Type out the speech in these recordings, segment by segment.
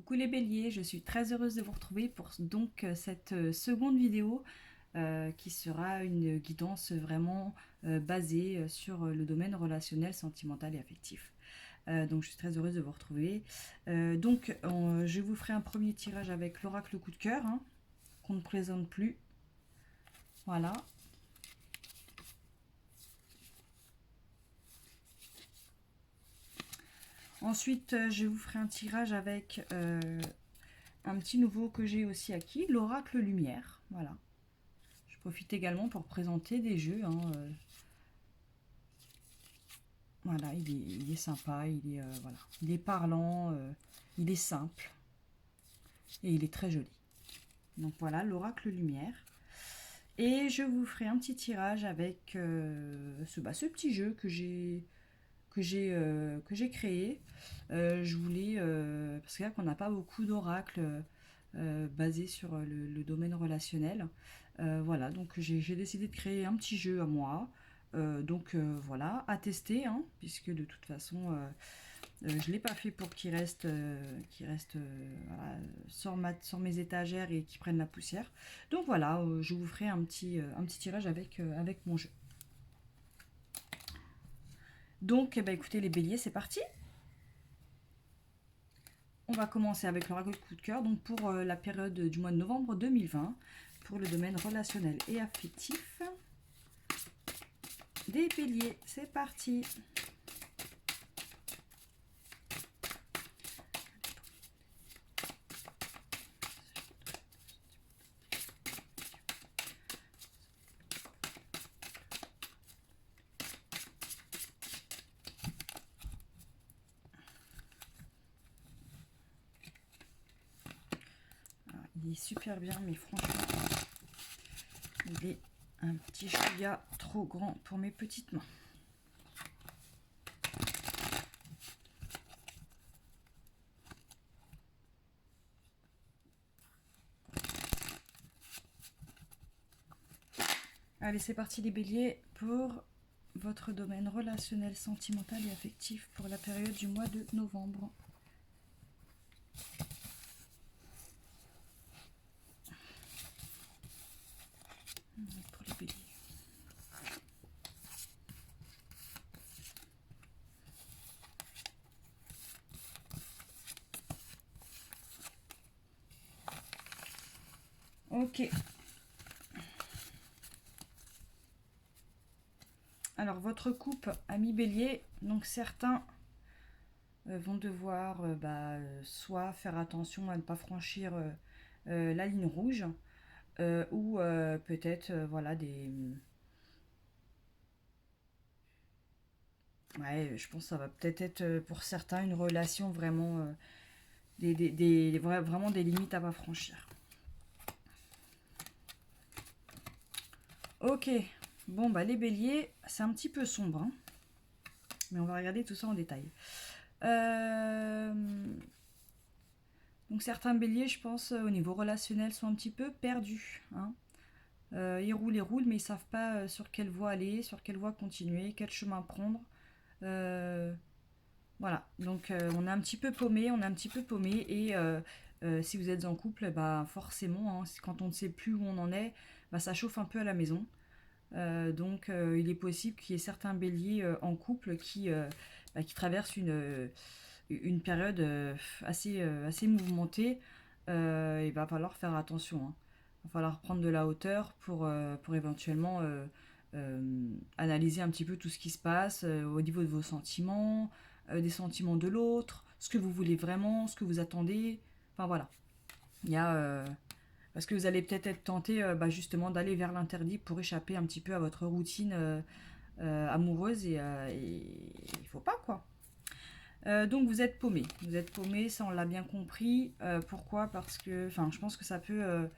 Coucou les béliers, je suis très heureuse de vous retrouver pour donc cette seconde vidéo qui sera une guidance vraiment basée sur le domaine relationnel, sentimental et affectif. Donc je suis très heureuse de vous retrouver. Je vous ferai un premier tirage avec l'oracle coup de cœur, hein, qu'on ne présente plus. Voilà. Ensuite, je vous ferai un tirage avec un petit nouveau que j'ai aussi acquis, l'oracle lumière. Voilà. Je profite également pour présenter des jeux. Voilà, il est sympa, voilà, il est parlant, il est simple et il est très joli. Donc voilà, l'oracle lumière. Et je vous ferai un petit tirage avec ce petit jeu que j'ai créé. Je voulais parce que là qu'on n'a pas beaucoup d'oracles basés sur le domaine relationnel. Voilà, donc j'ai décidé de créer un petit jeu à moi. Voilà, à tester, hein, puisque de toute façon, je ne l'ai pas fait pour qu'il reste voilà, sur mes étagères et qu'il prenne la poussière. Donc voilà, je vous ferai un petit tirage avec mon jeu. Donc, eh ben, écoutez les béliers, c'est parti. On va commencer avec l'oracle coup de cœur, donc pour la période du mois de novembre 2020, pour le domaine relationnel et affectif. Des béliers, c'est parti. Alors, il est super bien, mais franchement, il est un petit chouïa trop grand pour mes petites mains. Allez, c'est parti les béliers pour votre domaine relationnel, sentimental et affectif pour la période du mois de novembre. Pour les béliers. Ok. Alors, votre couple, ami bélier, donc certains vont devoir soit faire attention à ne pas franchir la ligne rouge, ou peut-être voilà des... Ouais, je pense que ça va peut-être être pour certains une relation vraiment... vraiment des limites à pas franchir. Ok, bon bah les béliers, c'est un petit peu sombre, hein, mais on va regarder tout ça en détail. Donc certains béliers, je pense, au niveau relationnel, sont un petit peu perdus. Hein. Ils roulent, mais ils savent pas sur quelle voie aller, sur quelle voie continuer, quel chemin prendre. Voilà, donc on est un petit peu paumé, et si vous êtes en couple, bah forcément, hein, quand on ne sait plus où on en est, bah, ça chauffe un peu à la maison. Il est possible qu'il y ait certains béliers en couple qui traversent une période assez mouvementée. Il va falloir faire attention. Hein. Il va falloir prendre de la hauteur pour éventuellement analyser un petit peu tout ce qui se passe au niveau de vos sentiments, des sentiments de l'autre, ce que vous voulez vraiment, ce que vous attendez. Enfin voilà. Il y a... parce que vous allez peut-être être tenté justement d'aller vers l'interdit pour échapper un petit peu à votre routine amoureuse et il faut pas quoi. Donc vous êtes paumé. Vous êtes paumé, ça on l'a bien compris. Pourquoi? Parce que, je pense que ça peut...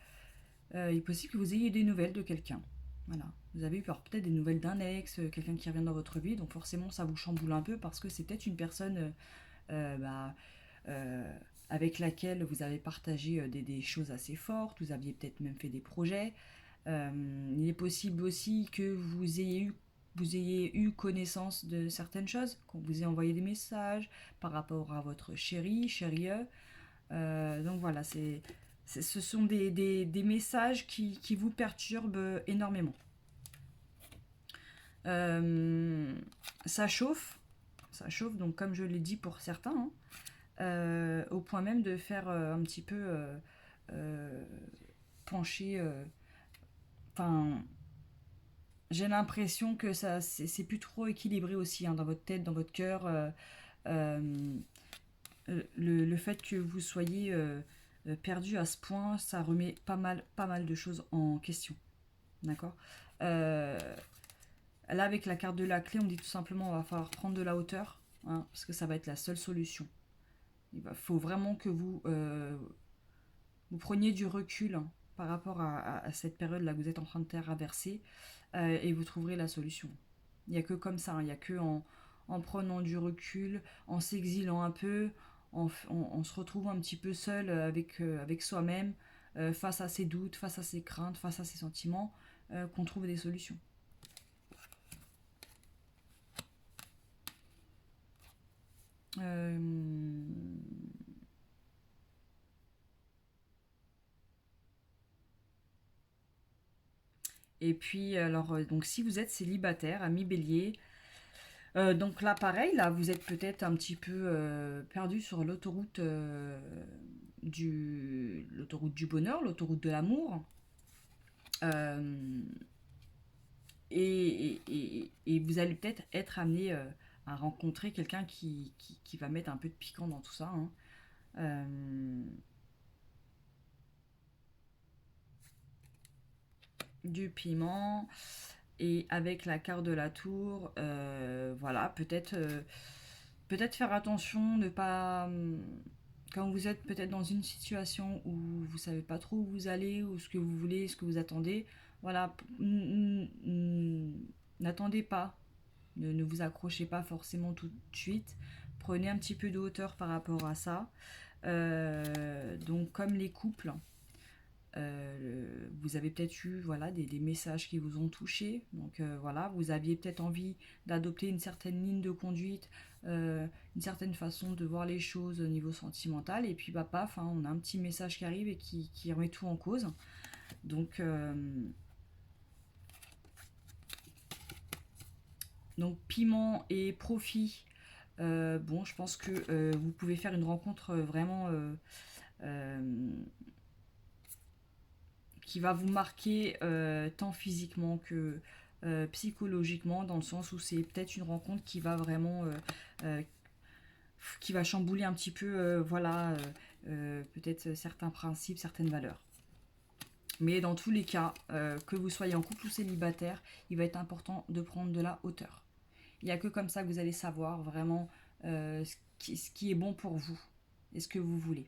il est possible que vous ayez des nouvelles de quelqu'un. Voilà. Vous avez eu peut-être des nouvelles d'un ex, quelqu'un qui revient dans votre vie, donc forcément ça vous chamboule un peu parce que c'est peut-être une personne avec laquelle vous avez partagé des choses assez fortes, vous aviez peut-être même fait des projets. Il est possible aussi que vous ayez eu connaissance de certaines choses, qu'on vous ait envoyé des messages par rapport à votre chérie. Donc voilà, ce sont des messages qui vous perturbent énormément. Ça chauffe, donc comme je l'ai dit pour certains, hein, au point même de faire un petit peu pencher. Enfin, j'ai l'impression que ça, c'est plus trop équilibré aussi hein, dans votre tête, dans votre cœur. Euh, le fait que vous soyez perdu à ce point, ça remet pas mal de choses en question. D'accord. euh, Là, avec la carte de la clé, on dit tout simplement on va falloir prendre de la hauteur, hein, parce que ça va être la seule solution. Il faut vraiment que vous preniez du recul hein, par rapport à cette période-là que vous êtes en train de traverser, et vous trouverez la solution. Il n'y a que comme ça, hein, il n'y a que en prenant du recul, en s'exilant un peu, en se retrouvant un petit peu seul avec soi-même, face à ses doutes, face à ses craintes, face à ses sentiments, qu'on trouve des solutions. Euh, Et puis, alors, donc si vous êtes célibataire, ami bélier, donc là, pareil, là, vous êtes peut-être un petit peu perdu sur l'autoroute du bonheur, l'autoroute de l'amour. Euh, et vous allez peut-être être amené à rencontrer quelqu'un qui va mettre un peu de piquant dans tout ça, hein. Euh, du piment. Et avec la carte de la tour, voilà, peut-être faire attention, ne pas. Quand vous êtes peut-être dans une situation où vous savez pas trop où vous allez, ou ce que vous voulez, ce que vous attendez, voilà, n'attendez pas, ne vous accrochez pas forcément tout de suite. Prenez un petit peu de hauteur par rapport à ça. Donc comme les couples, vous avez peut-être eu voilà, des messages qui vous ont touché. Donc voilà, vous aviez peut-être envie d'adopter une certaine ligne de conduite, une certaine façon de voir les choses au niveau sentimental. Et puis bah paf, hein, on a un petit message qui arrive et qui remet tout en cause. Donc, piment et profit. Bon, je pense que vous pouvez faire une rencontre vraiment euh, qui va vous marquer tant physiquement que psychologiquement, dans le sens où c'est peut-être une rencontre qui va vraiment euh, qui va chambouler un petit peu voilà peut-être certains principes, certaines valeurs. Mais dans tous les cas, que vous soyez en couple ou célibataire, il va être important de prendre de la hauteur. Il n'y a que comme ça que vous allez savoir vraiment ce qui est bon pour vous et ce que vous voulez.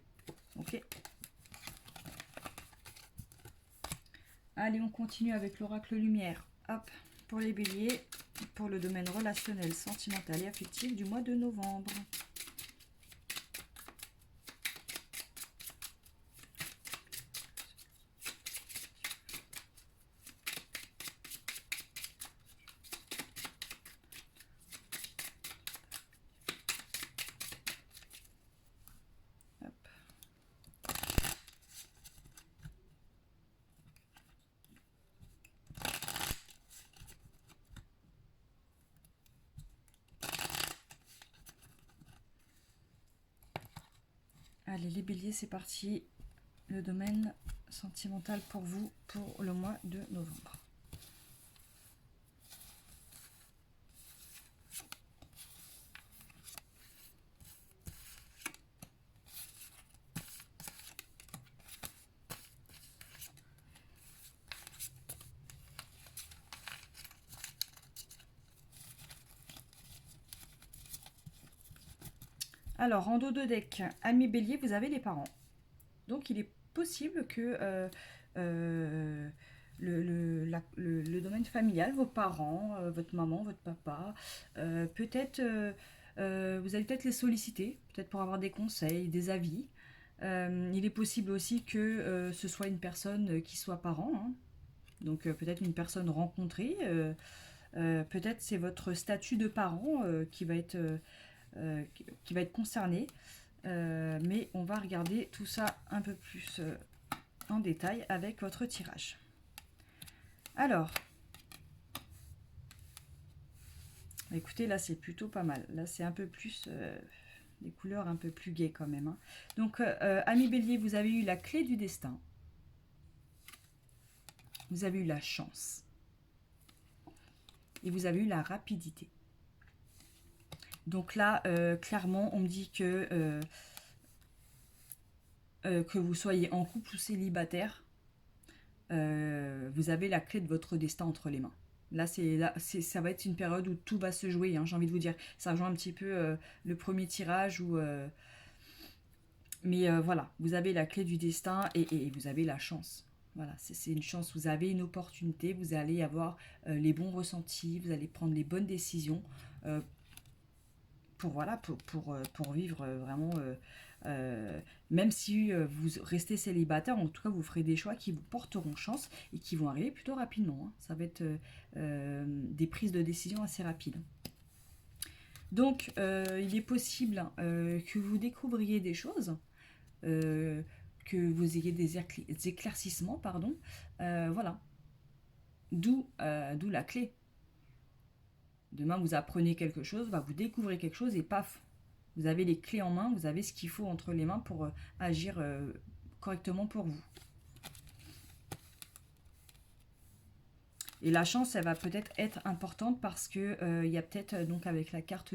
Ok. Allez, on continue avec l'oracle lumière. Hop, pour les béliers, pour le domaine relationnel, sentimental et affectif du mois de novembre. Hop. Allez, les béliers, c'est parti. Le domaine sentimental pour vous pour le mois de novembre. Alors, en dos de deck, ami bélier, vous avez les parents. Donc, il est possible que le domaine familial, vos parents, votre maman, votre papa, peut-être, vous allez peut-être les solliciter, peut-être pour avoir des conseils, des avis. Il est possible aussi que ce soit une personne qui soit parent, hein. Donc peut-être une personne rencontrée, peut-être c'est votre statut de parent qui va être concerné. mais on va regarder tout ça un peu plus en détail avec votre tirage. Alors, écoutez, là c'est plutôt pas mal. Là c'est un peu plus, des couleurs un peu plus gaies quand même. Hein. Donc, amis Bélier, vous avez eu la clé du destin. Vous avez eu la chance. Et vous avez eu la rapidité. Donc là, clairement, on me dit que vous soyez en couple ou célibataire, vous avez la clé de votre destin entre les mains. Là, ça va être une période où tout va se jouer, hein, j'ai envie de vous dire. Ça rejoint un petit peu le premier tirage. Mais voilà, vous avez la clé du destin et vous avez la chance. Voilà, c'est une chance, vous avez une opportunité, vous allez avoir les bons ressentis, vous allez prendre les bonnes décisions pour vivre vraiment... même si vous restez célibataire, en tout cas vous ferez des choix qui vous porteront chance et qui vont arriver plutôt rapidement. Hein. Ça va être des prises de décision assez rapides. Donc il est possible que vous découvriez des choses, que vous ayez des éclaircissements, pardon. Voilà. D'où la clé. Demain vous apprenez quelque chose, vous découvrez quelque chose et paf, vous avez les clés en main, vous avez ce qu'il faut entre les mains pour agir correctement pour vous. Et la chance, elle va peut-être être importante parce que il y a peut-être, donc avec la carte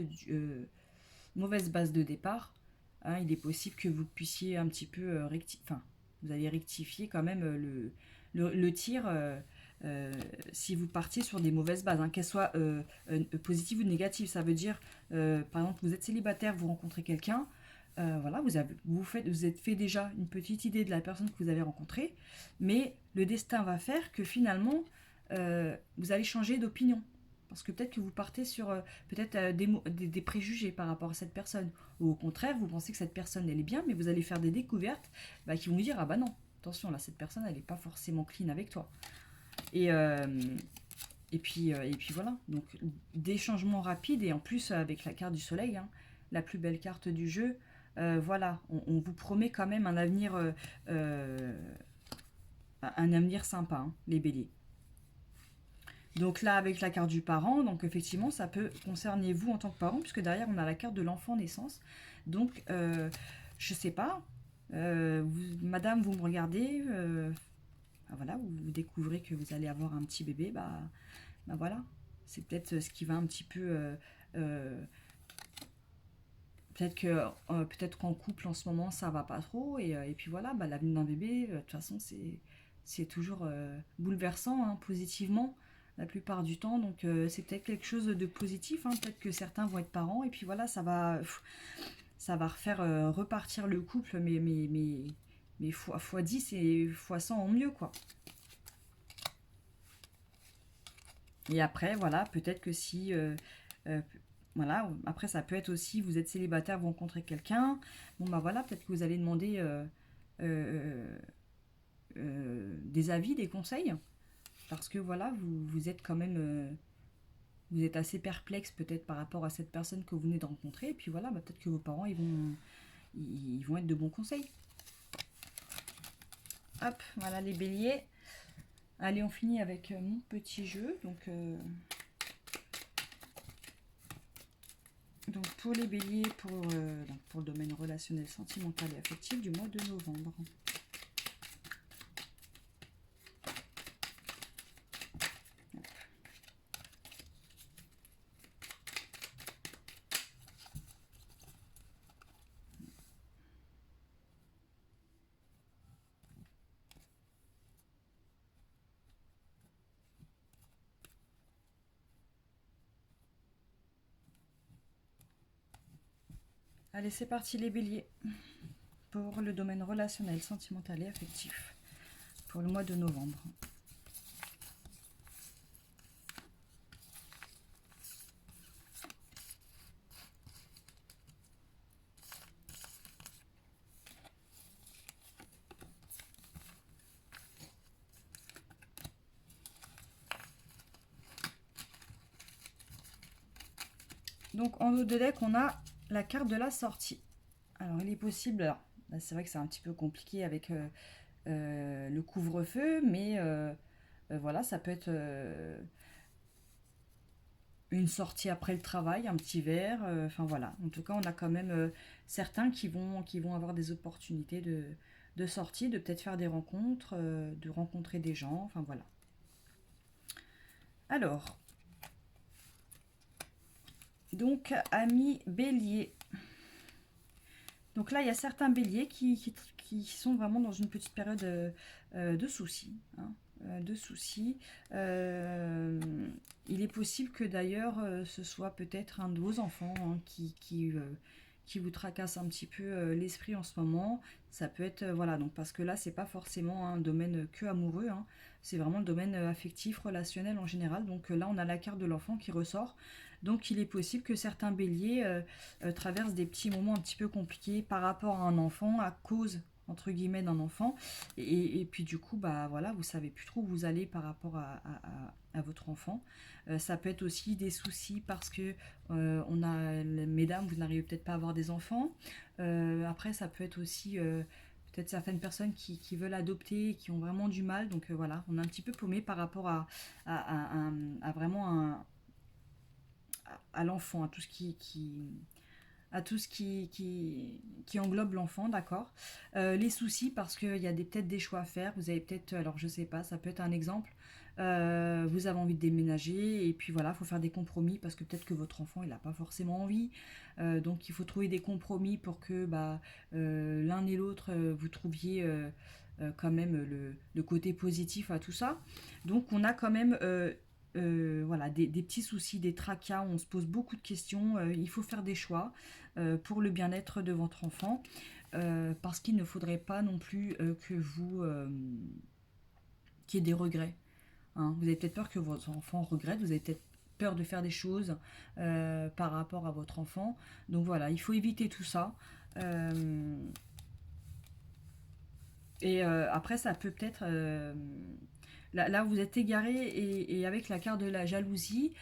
mauvaise base de départ, hein, il est possible que vous puissiez un petit peu rectifier, enfin, vous allez rectifier quand même le tir si vous partiez sur des mauvaises bases, hein, qu'elles soient positives ou négatives. Ça veut dire, par exemple, vous êtes célibataire, vous rencontrez quelqu'un, voilà, vous êtes fait déjà une petite idée de la personne que vous avez rencontrée, mais le destin va faire que finalement, vous allez changer d'opinion. Parce que peut-être que vous partez sur peut-être des préjugés par rapport à cette personne. Ou au contraire, vous pensez que cette personne, elle est bien, mais vous allez faire des découvertes qui vont vous dire, ah bah non, attention, là, cette personne, elle n'est pas forcément clean avec toi. Et puis voilà, donc des changements rapides, et en plus avec la carte du soleil, hein, la plus belle carte du jeu, voilà, on vous promet quand même un avenir sympa, hein, les béliers. Donc là, avec la carte du parent, donc effectivement, ça peut concerner vous en tant que parent, puisque derrière, on a la carte de l'enfant naissance. Donc, je sais pas, madame, vous me regardez, voilà, vous découvrez que vous allez avoir un petit bébé, bah voilà, c'est peut-être ce qui va un petit peu... peut-être qu'en couple en ce moment ça va pas trop, et puis voilà, l'avenir d'un bébé, de toute façon c'est toujours bouleversant, hein, positivement la plupart du temps, donc c'est peut-être quelque chose de positif, hein. Peut-être que certains vont être parents et puis voilà, ça va refaire repartir le couple, mais fois 10 et fois 100 en mieux, quoi. Et après, voilà, peut-être que si... voilà, après ça peut être aussi, vous êtes célibataire, vous rencontrez quelqu'un, bon bah voilà, peut-être que vous allez demander des avis, des conseils, parce que voilà, vous êtes quand même... vous êtes assez perplexe peut-être par rapport à cette personne que vous venez de rencontrer, et puis voilà, peut-être que vos parents, ils vont être de bons conseils. Hop, voilà les béliers. Allez, on finit avec mon petit jeu. Donc pour les béliers, pour le domaine relationnel, sentimental et affectif du mois de novembre. Allez, c'est parti les béliers. Pour le domaine relationnel, sentimental et affectif. Pour le mois de novembre. Donc en haut de deck, on a la carte de la sortie. Alors il est possible, alors là, c'est vrai que c'est un petit peu compliqué avec le couvre-feu, mais voilà, ça peut être une sortie après le travail, un petit verre, enfin voilà. En tout cas, on a quand même certains qui vont avoir des opportunités de sortie, de peut-être faire des rencontres, de rencontrer des gens, enfin voilà. Alors, donc, ami bélier. Donc là, il y a certains béliers qui sont vraiment dans une petite période de soucis, hein, de soucis. Il est possible que d'ailleurs, ce soit peut-être un de vos enfants, hein, qui vous tracasse un petit peu l'esprit en ce moment. Ça peut être, voilà, donc parce que là, c'est pas forcément un domaine que amoureux, hein, c'est vraiment le domaine affectif, relationnel en général. Donc là, on a la carte de l'enfant qui ressort. Donc il est possible que certains béliers traversent des petits moments un petit peu compliqués par rapport à un enfant, à cause entre guillemets d'un enfant, et puis du coup bah voilà, vous savez plus trop où vous allez par rapport à votre enfant. Ça peut être aussi des soucis parce que on a, mesdames, vous n'arrivez peut-être pas à avoir des enfants. Après ça peut être aussi peut-être certaines personnes qui veulent adopter et qui ont vraiment du mal, donc voilà, on est un petit peu paumé par rapport à vraiment à l'enfant, à tout ce à tout ce qui englobe l'enfant, d'accord. Les soucis, parce qu'il y a peut-être des choix à faire. Vous avez peut-être, alors je sais pas, ça peut être un exemple. Vous avez envie de déménager et puis voilà, il faut faire des compromis parce que peut-être que votre enfant il n'a pas forcément envie. Donc il faut trouver des compromis pour que bah, l'un et l'autre vous trouviez quand même le côté positif à tout ça. Donc on a quand même voilà, des petits soucis, des tracas, on se pose beaucoup de questions, il faut faire des choix pour le bien-être de votre enfant, parce qu'il ne faudrait pas non plus que vous qu'il y ait des regrets, hein. Vous avez peut-être peur que votre enfant regrette, vous avez peut-être peur de faire des choses par rapport à votre enfant, donc voilà, il faut éviter tout ça. Euh, et après, ça peut peut-être là, vous êtes égaré et avec la carte de la jalousie,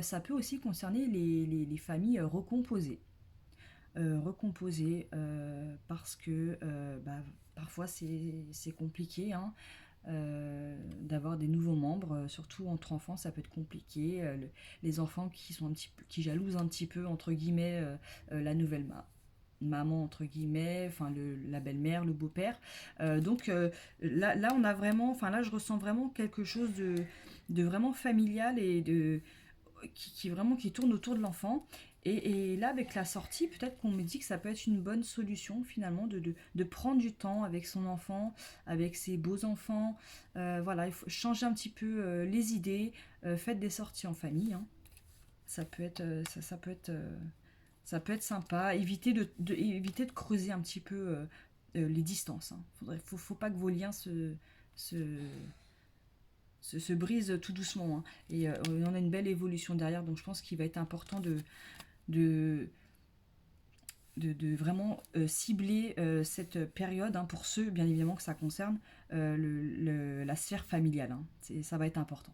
ça peut aussi concerner les familles recomposées. Recomposées parce que bah, parfois c'est compliqué, hein, d'avoir des nouveaux membres, surtout entre enfants, ça peut être compliqué. Les enfants qui sont un petit peu, qui jalousent un petit peu entre guillemets la nouvelle maman entre guillemets, enfin la belle-mère, le beau-père. Donc là, on a vraiment, enfin là, je ressens vraiment quelque chose de vraiment familial et qui vraiment qui tourne autour de l'enfant. Et là, avec la sortie, peut-être qu'on me dit que ça peut être une bonne solution finalement de prendre du temps avec son enfant, avec ses beaux enfants. Voilà, il faut changer un petit peu les idées, faites des sorties en famille, hein. Ça peut être, ça peut être sympa. Éviter de creuser un petit peu les distances, hein. Faut pas que vos liens se, se brisent tout doucement, hein. Et on a une belle évolution derrière, donc je pense qu'il va être important de, de vraiment cibler cette période, hein, pour ceux, bien évidemment, que ça concerne, la sphère familiale, hein. Ça va être important.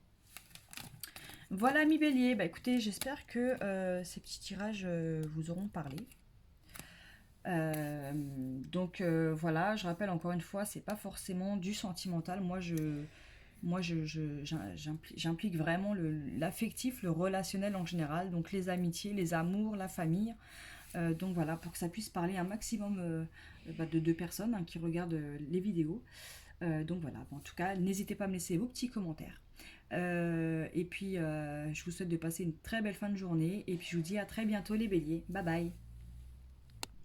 Voilà, mi bélier, bah écoutez, j'espère que ces petits tirages vous auront parlé. Donc voilà, je rappelle encore une fois, c'est pas forcément du sentimental. J'implique vraiment l'affectif, le relationnel en général, donc les amitiés, les amours, la famille. Donc voilà, pour que ça puisse parler un maximum bah, de personnes, hein, qui regardent les vidéos. Donc voilà, bon, en tout cas, n'hésitez pas à me laisser vos petits commentaires. Et puis, je vous souhaite de passer une très belle fin de journée. Et puis, je vous dis à très bientôt les béliers. Bye bye.